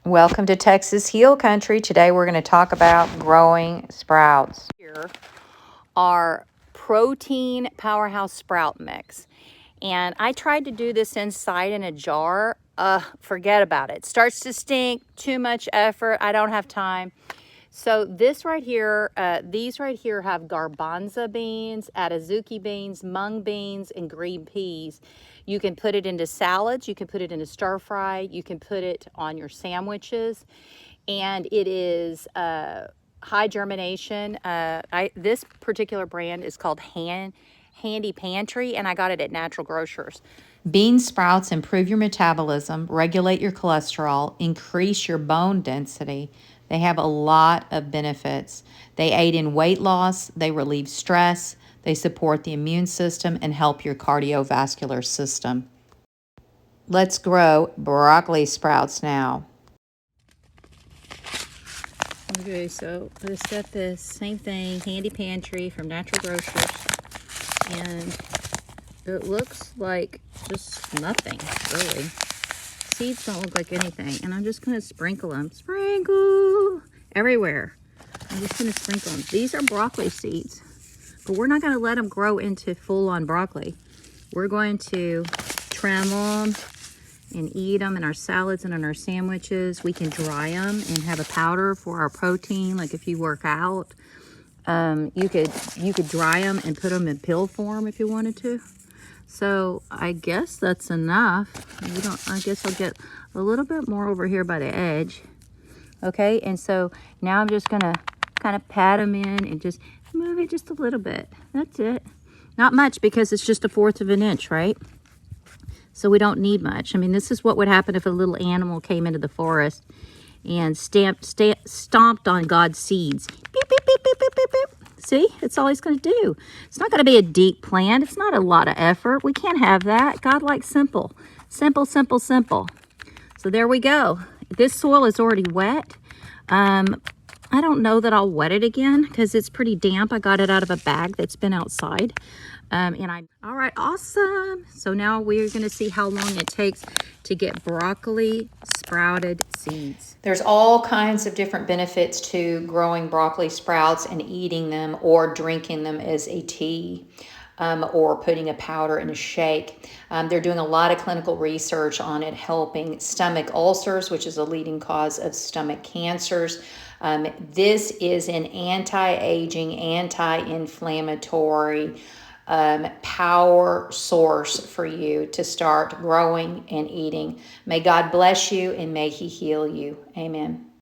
Welcome to Texas Hill Country. Today we're going to talk about growing sprouts. Here are protein powerhouse sprout mix. And I tried to do this inside in a jar. Forget about it. Starts to stink, too much effort. I don't have time. So this right here, these right here have garbanzo beans, atazuki beans, mung beans, and green peas. You can put it into salads. You can put it into stir fry. You can put it on your sandwiches. And it is high germination. This particular brand is called Handy Pantry, and I got it at Natural Grocers. Bean sprouts improve your metabolism, regulate your cholesterol, increase your bone density. They have a lot of benefits. They aid in weight loss, they relieve stress, they support the immune system, and help your cardiovascular system. Let's grow broccoli sprouts now. Okay, so this stuff is same thing, Handy Pantry from Natural Grocers, and it looks like just nothing, really. Seeds don't look like anything, and I'm just going to sprinkle them. Sprinkle everywhere. I'm just going to sprinkle them. These are broccoli seeds, but we're not going to let them grow into full-on broccoli. We're going to trim them and eat them in our salads and in our sandwiches. We can dry them and have a powder for our protein, like if you work out. You could dry them and put them in pill form if you wanted to. So I guess that's enough. I guess I'll get a little bit more over here by the edge. Okay, and so now I'm just gonna kind of pat them in and just move it just a little bit. That's it. Not much because it's just 1/4 of an inch, right? So we don't need much. I mean, this is what would happen if a little animal came into the forest and stomped on God's seeds. Beep, beep, beep, beep, beep, beep, beep. See, that's all he's going to do. It's not going to be a deep plant. It's not a lot of effort. We can't have that. God likes simple. Simple, simple, simple. So there we go. This soil is already wet. I don't know that I'll wet it again because it's pretty damp. I got it out of a bag that's been outside. All right, awesome. So now we're going to see how long it takes to get broccoli sprouted seeds. There's all kinds of different benefits to growing broccoli sprouts and eating them or drinking them as a tea. Or putting a powder in a shake. They're doing a lot of clinical research on it, helping stomach ulcers, which is a leading cause of stomach cancers. This is an anti-aging, anti-inflammatory power source for you to start growing and eating. May God bless you and may He heal you. Amen.